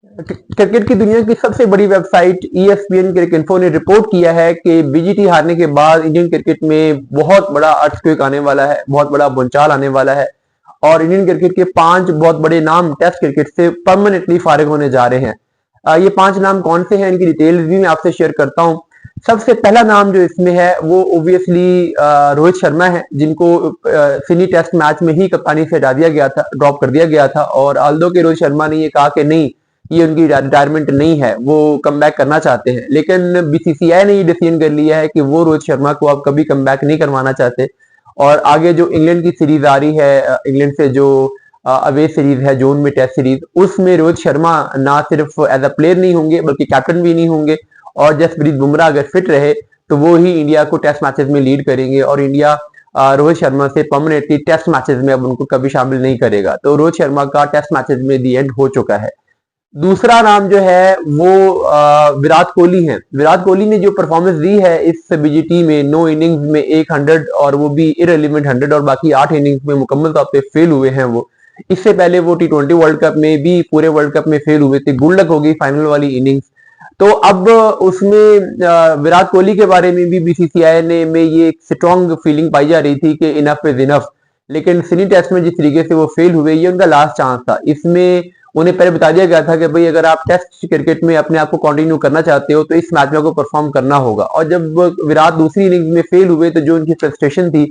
Cricket की दुनिया की सबसे बड़ी वेबसाइट ESPN क्रिकइंफो ने रिपोर्ट किया है कि बीजीटी हारने के बाद इंडियन क्रिकेट में बहुत बड़ा अर्थक्वेक आने वाला है, बहुत बड़ा भूचाल आने वाला है और इंडियन क्रिकेट के 5 बहुत बड़े नाम टेस्ट क्रिकेट से परमानेंटली फारिग होने जा रहे हैं। ये 5 नाम कौन से हैं, इनकी डिटेल्स भी मैं आपसे शेयर करता हूं। सबसे पहला नाम जो इसमें है वो ओब्वियसली रोहित शर्मा है, जिनको सिडनी टेस्ट मैच में ही कप्तानी से हटा दिया गया था, ड्रॉप कर दिया गया था। और आल्दो के रोहित शर्मा ने ये कहा कि नहीं, ये उनकी रिटायरमेंट नहीं है, वो कम करना चाहते हैं, लेकिन बीसीसीआई ने ये डिसीजन कर लिया है कि वो रोहित शर्मा को अब कभी कम नहीं करवाना चाहते। और आगे जो इंग्लैंड की सीरीज आ रही है, इंग्लैंड से जो अवे सीरीज है जून में, टेस्ट सीरीज, उसमें रोहित शर्मा ना सिर्फ एज अ प्लेयर नहीं होंगे बल्कि कैप्टन भी नहीं होंगे। और जसप्रीत बुमराह अगर फिट रहे तो वो ही इंडिया को टेस्ट मैचेस में लीड करेंगे और इंडिया रोहित शर्मा से परमानेंटली टेस्ट मैचेस में अब उनको कभी शामिल नहीं करेगा। तो रोहित शर्मा का टेस्ट मैचेस में दी एंड हो चुका है। दूसरा नाम जो है वो विराट कोहली है। विराट कोहली ने जो परफॉर्मेंस दी है इस बीजीटी में, 9 इनिंग्स में 100 और वो भी इररिलेवेंट 100 और बाकी 8 इनिंग्स में मुकम्मल तौर पे फेल हुए हैं वो। इससे पहले वो T20 वर्ल्ड कप में भी पूरे वर्ल्ड कप में फेल हुए थे, गुड लक हो गई फाइनल वाली इनिंग्स। तो अब उसमें विराट कोहली के बारे में भी बीसीसीआई ने में ये एक स्ट्रॉन्ग फीलिंग पाई जा रही थी कि इनफ इज इनफ। लेकिन सिडनी टेस्ट में जिस तरीके से वो फेल हुए, ये उनका लास्ट चांस था। इसमें उन्हें पहले बता दिया गया था कि भाई अगर आप टेस्ट क्रिकेट में अपने आप को कंटिन्यू करना चाहते हो तो इस मैच में आपको परफॉर्म करना होगा। और जब विराट दूसरी इनिंग्स में फेल हुए तो जो उनकी फ्रस्ट्रेशन थी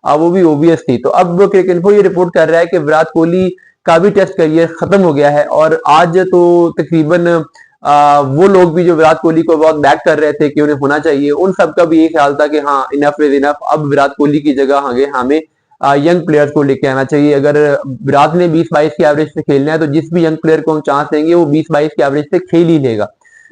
वो भी ओबियस थी। तो अब क्रिकइंफो ये रिपोर्ट कर रहा है कि विराट कोहली का भी टेस्ट करियर खत्म हो गया है। और आज तो तकरीबन वो लोग भी जो विराट कोहली को बहुत बैक कर रहे थे कि उन्हें होना चाहिए, उन सब का भी ये ख्याल था कि हाँ, इनफ इज इनफ, अब विराट कोहली की जगह आगे हमें यंग प्लेयर्स को लेके आना चाहिए। अगर विराट ने 20-22 की एवरेज से खेलना है तो जिस भी यंग प्लेयर को हम चांस देंगे वो 20-22 की एवरेज से खेल ही लेगा।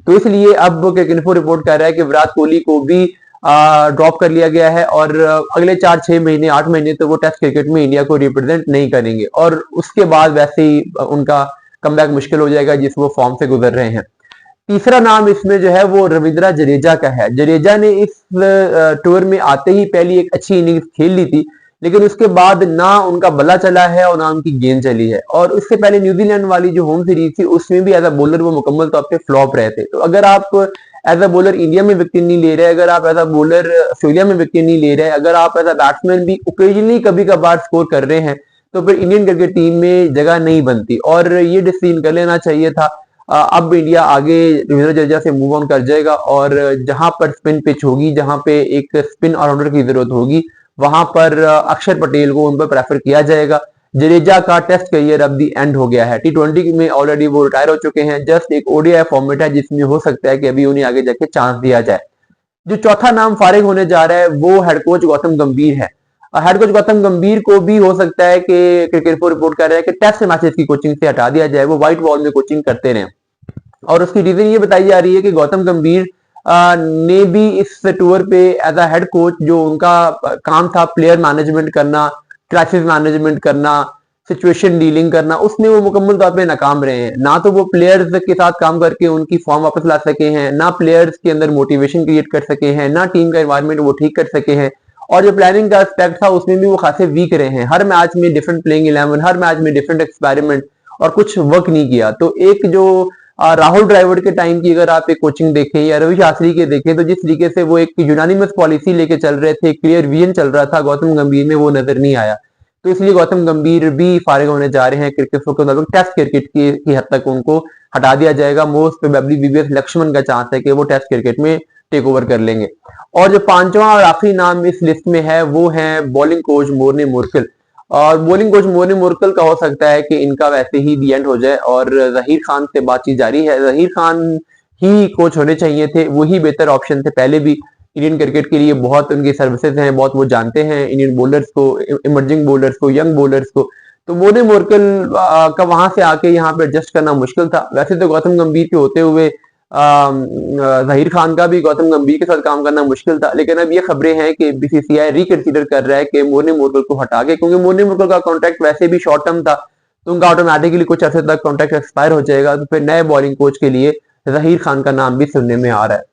तो इसलिए अब क्रिकइंफो रिपोर्ट कर रहा है कि विराट कोहली को भी ड्रॉप कर लिया गया है और अगले 4-6 महीने 8 महीने तो वो टेस्ट क्रिकेट में इंडिया को रिप्रेजेंट नहीं करेंगे और उसके बाद वैसे ही उनका कमबैक मुश्किल हो जाएगा जिस वो फॉर्म से गुजर रहे हैं। तीसरा नाम इसमें जो है वो रविंद्र जडेजा का है। जडेजा ने इस टूर में आते ही पहली एक अच्छी इनिंग्स खेल ली थी, लेकिन उसके बाद ना उनका बल्ला चला है और ना उनकी गेंद चली है। और उससे पहले न्यूजीलैंड वाली जो होम सीरीज थी उसमें भी एज अ बॉलर वो मुकम्मल तौर पे फ्लॉप रहे थे। तो अगर आप एज अ बॉलर इंडिया में विकेट नहीं ले रहे, अगर आप एज अ बॉलर ऑस्ट्रेलिया में विकेट नहीं ले रहे, अगर आप एज अ बैट्समैन भी ओकेजनली कभी कभार स्कोर कर रहे हैं, तो फिर इंडियन क्रिकेट टीम में जगह नहीं बनती। और ये डिसीजन कर लेना चाहिए था। अब इंडिया आगे रविंद्र जडेजा से मूव ऑन कर जाएगा और जहां पर स्पिन पिच होगी, जहां पे एक स्पिन ऑलराउंडर की जरूरत होगी, वहां पर अक्षर पटेल को उन पर प्रेफर किया जाएगा। जडेजा का टेस्ट करियर अब दी एंड हो गया है। T20 में ऑलरेडी वो रिटायर हो चुके हैं। जस्ट एक ODI फॉर्मेट है जिसमें हो सकता है कि अभी उन्हें आगे जाके चांस दिया जाए। जो चौथा नाम फारिग होने जा रहा है वो हेड कोच गौतम गंभीर है। हेड कोच गौतम गंभीर को भी हो सकता है कि क्रिकेट रिपोर्ट कर रहा है कि टेस्ट मैचेस की कोचिंग से हटा दिया जाए, वो व्हाइट बॉल में कोचिंग करते रहे। और उसकी रीजन ये बताई जा रही है कि गौतम गंभीर ने भी इस टूर पे एज अ हेड कोच जो उनका काम था प्लेयर मैनेजमेंट करना, क्राइसिस मैनेजमेंट करना, सिचुएशन डीलिंग करना, उसमें वो मुकम्मल तौर पे नाकाम रहे हैं। ना तो वो प्लेयर्स के साथ काम करके उनकी फॉर्म वापस ला सके हैं, ना प्लेयर्स के अंदर मोटिवेशन क्रिएट कर सके हैं, ना टीम का एनवायरनमेंट वो ठीक कर सके हैं। और जो प्लानिंग का एस्पेक्ट था उसमें भी वो खासे वीक रहे हैं। हर मैच में डिफरेंट प्लेइंग 11, हर मैच में डिफरेंट एक्सपेरिमेंट, और कुछ वर्क नहीं किया। तो एक जो राहुल ड्राइवर के टाइम की अगर आप एक कोचिंग देखें या रवि शास्त्री के देखें, तो जिस तरीके से वो एक यूनानिमस पॉलिसी लेके चल रहे थे, क्लियर विजन चल रहा था, गौतम गंभीर में वो नजर नहीं आया। तो इसलिए गौतम गंभीर भी फारिग होने जा रहे हैं क्रिकेट के मुताबिक। टेस्ट क्रिकेट की हद तक उनको हटा दिया जाएगा। मोस्ट प्रोबेबली VVS लक्ष्मण का चांस है कि वो टेस्ट क्रिकेट में टेक ओवर कर लेंगे। और जो पांचवा और आखिरी नाम इस लिस्ट में है वो है बॉलिंग कोच मोर्ने मोर्कल। और बॉलिंग कोच मोर्ने मोर्कल का हो सकता है कि इनका वैसे ही दी एंड हो जाए और जहीर खान से बातचीत जारी है। जहीर खान ही कोच होने चाहिए थे, वही बेहतर ऑप्शन थे। पहले भी इंडियन क्रिकेट के लिए बहुत उनकी सर्विसेज हैं, बहुत वो जानते हैं इंडियन बॉलर्स को, इमर्जिंग बॉलर्स को, यंग बॉलर्स को। तो मोर्ने मोर्कल का वहां से आके यहाँ पे एडजस्ट करना मुश्किल था। वैसे तो गौतम गंभीर के होते हुए जहीर खान का भी गौतम गंभीर के साथ काम करना मुश्किल था। लेकिन अब ये खबरें हैं कि बीसीसीआई रिकंसीडर कर रहा है कि मोर्ने मोर्कल को हटा के, क्योंकि मोर्ने मोर्कल का कॉन्ट्रैक्ट वैसे भी शॉर्ट टर्म था, तो उनका ऑटोमेटिकली कुछ अर्से तक कॉन्ट्रैक्ट एक्सपायर हो जाएगा। तो फिर नए बॉलिंग कोच के लिए जहीर खान का नाम भी सुनने में आ रहा है।